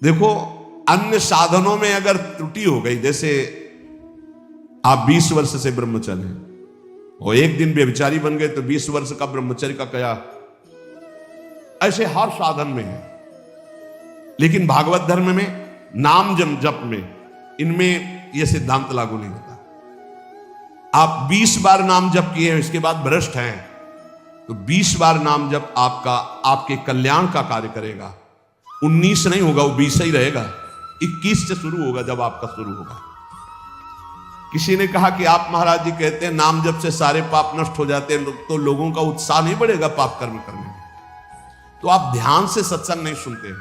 देखो, अन्य साधनों में अगर त्रुटि हो गई, जैसे आप 20 वर्ष से ब्रह्मचारी हैं और एक दिन व्यभिचारी बन गए तो 20 वर्ष का ब्रह्मचर्य का क्या, ऐसे हर साधन में है। लेकिन भागवत धर्म में, नाम जप में, इनमें यह सिद्धांत लागू नहीं होता। आप 20 बार नाम जप किए हैं, इसके बाद भ्रष्ट हैं, तो 20 बार नाम जप आपके कल्याण का कार्य करेगा। 19 नहीं होगा, वो 20 ही रहेगा। 21 से शुरू होगा जब आपका शुरू होगा। किसी ने कहा कि आप महाराज जी कहते हैं नाम जप से सारे पाप नष्ट हो जाते हैं, तो लोगों का उत्साह नहीं बढ़ेगा पाप कर्म करने में। तो आप ध्यान से सत्संग नहीं सुनते हैं,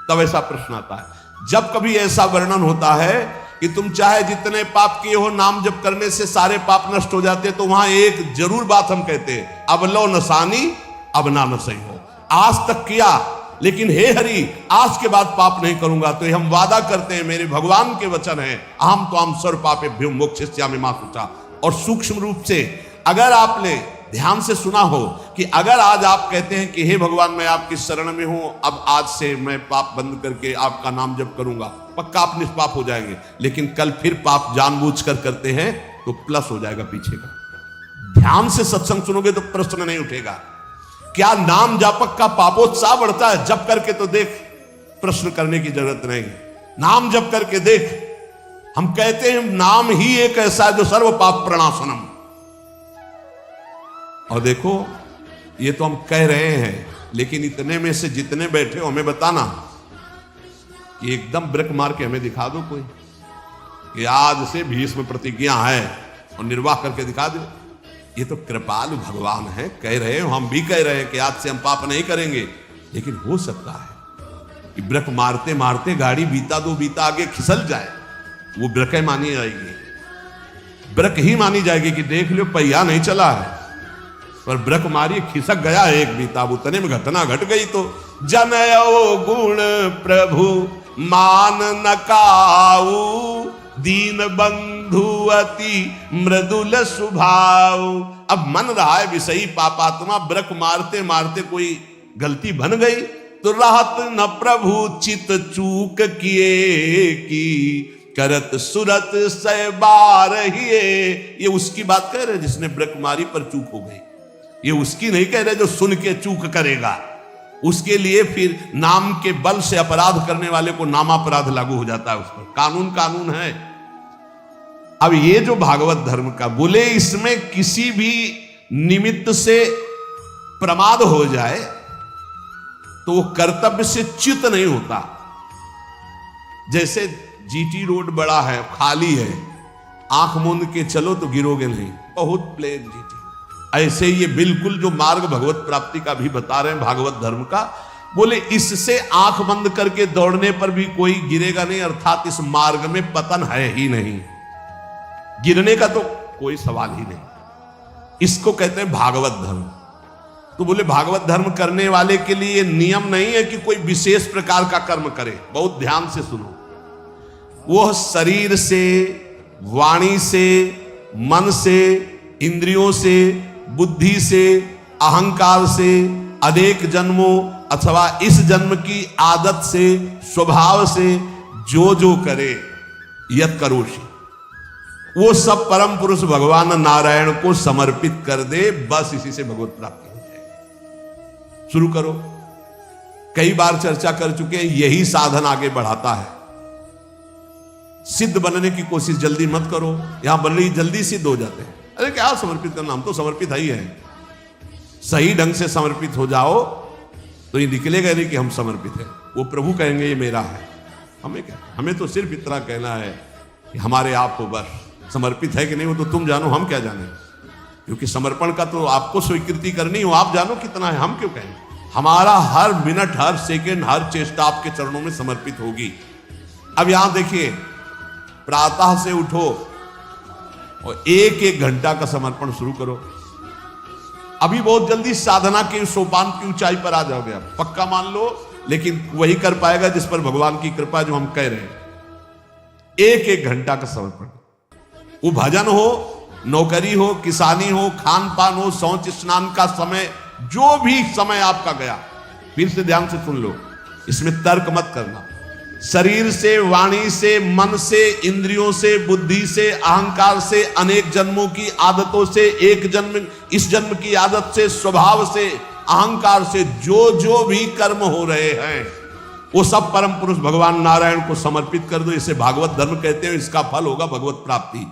तब ऐसा प्रश्न आता है। जब कभी ऐसा वर्णन होता है कि तुम चाहे जितने पाप किए हो, नाम जप करने से सारे पाप नष्ट हो जाते, तो वहां एक जरूर बात हम कहते हैं, अब लो नसानी अब ना नसई हो। आज तक किया, लेकिन हे हरि आज के बाद पाप नहीं करूंगा। तो हम वादा करते हैं, मेरे भगवान के वचन है, अहम तो हम सर्व पापेभ्यो मोक्षयिष्यामि मा शुचा। और सूक्ष्म रूप से अगर आपने ध्यान से सुना हो कि अगर आज आप कहते हैं कि हे भगवान मैं आपकी शरण में हूं, अब आज से मैं पाप बंद करके आपका नाम जप करूंगा, पक्का आप निष्पाप हो जाएंगे। लेकिन कल फिर पाप जानबूझकर करते हैं तो प्लस हो जाएगा पीछे का। ध्यान से सत्संग सुनोगे तो प्रश्न नहीं उठेगा। क्या नाम जापक का पापोत्साह बढ़ता है? जप करके तो देख, प्रश्न करने की जरूरत नहीं। नाम जप करके देख। हम कहते हैं नाम ही एक ऐसा है जो सर्व पाप प्रणाशनम। और देखो, ये तो हम कह रहे हैं, लेकिन इतने में से जितने बैठे हो हमें बताना कि एकदम ब्रेक मार के हमें दिखा दो कोई कि आज से भीष्म प्रतिज्ञा है और निर्वाह करके दिखा दो। ये तो कृपालु भगवान है, कह रहे हो, हम भी कह रहे हैं कि आज से हम पाप नहीं करेंगे। लेकिन हो सकता है कि ब्रेक मारते मारते गाड़ी बीता दो बीता आगे खिसल जाए, वो ब्रेक मानी जाएगी, ब्रेक ही मानी जाएगी कि देख लो पहिया नहीं चला है, पर ब्रेक मारी खिसक गया एक बीता, उतने में घटना घट गई। तो जनयो गुण प्रभु मान न काऊ, दीन बंधु अति मृदुल स्वभाव। अब मन रहा है विषयी पापात्मा, ब्रेक मारते मारते कोई गलती बन गई तो राहत न प्रभु चित चूक किए की, करत सुरत सै बार हिए। ये उसकी बात कह रहे जिसने ब्रेक मारी पर चूक हो गई, ये उसकी नहीं कह रहे जो सुन के चूक करेगा। उसके लिए फिर नाम के बल से अपराध करने वाले को नामापराध लागू हो जाता है उस पर। कानून है। अब ये जो भागवत धर्म का बोले, इसमें किसी भी निमित्त से प्रमाद हो जाए तो वो कर्तव्य से च्युत नहीं होता। जैसे जीटी रोड बड़ा है, खाली है, आंख मूंद के चलो तो गिरोगे नहीं, बहुत प्लेन जीटी। ऐसे ये बिल्कुल जो मार्ग भगवत प्राप्ति का भी बता रहे हैं भागवत धर्म का, बोले इससे आंख बंद करके दौड़ने पर भी कोई गिरेगा नहीं, अर्थात इस मार्ग में पतन है ही नहीं, गिरने का तो कोई सवाल ही नहीं। इसको कहते हैं भागवत धर्म। तो बोले भागवत धर्म करने वाले के लिए नियम नहीं है कि कोई विशेष प्रकार का कर्म करे। बहुत ध्यान से सुनो, वो शरीर से, वाणी से, मन से, इंद्रियों से, बुद्धि से, अहंकार से, अनेक जन्मों अथवा इस जन्म की आदत से, स्वभाव से जो जो करे, यत करोषि, वो सब परम पुरुष भगवान नारायण को समर्पित कर दे, बस इसी से भगवत प्राप्ति हो जाएगी। शुरू करो। कई बार चर्चा कर चुके हैं, यही साधन आगे बढ़ाता है। सिद्ध बनने की कोशिश जल्दी मत करो, यहां बल्कि जल्दी सिद्ध हो जाते हैं। अरे क्या समर्पित करना, हम तो समर्पित ही है। सही ढंग से समर्पित हो जाओ तो ये निकलेगा नहीं कि हम समर्पित हैं। वो प्रभु कहेंगे ये मेरा है। हमें क्या, हमें तो सिर्फ इतना कहना है कि हमारे आप को बस समर्पित है कि नहीं वो तो तुम जानो, हम क्या जाने। क्योंकि समर्पण का तो आपको स्वीकृति करनी हो, आप जानो कितना है, हम क्यों कहें। हमारा हर मिनट, हर सेकेंड, हर चेष्टा आपके चरणों में समर्पित होगी। अब यहां देखिए, प्रातः से उठो और एक एक घंटा का समर्पण शुरू करो। अभी बहुत जल्दी साधना के सोपान की ऊंचाई पर आ जाओगे आप, पक्का मान लो। लेकिन वही कर पाएगा जिस पर भगवान की कृपा, जो हम कह रहे हैं। एक एक घंटा का समर्पण, वो भजन हो, नौकरी हो, किसानी हो, खान पान हो, शौच स्नान का समय, जो भी समय आपका गया, फिर से ध्यान से सुन लो, इसमें तर्क मत करना। शरीर से, वाणी से, मन से, इंद्रियों से, बुद्धि से, अहंकार से, अनेक जन्मों की आदतों से, एक जन्म इस जन्म की आदत से, स्वभाव से, अहंकार से जो जो भी कर्म हो रहे हैं वो सब परम पुरुष भगवान नारायण को समर्पित कर दो। इसे भागवत धर्म कहते हैं। इसका फल होगा भगवत प्राप्ति।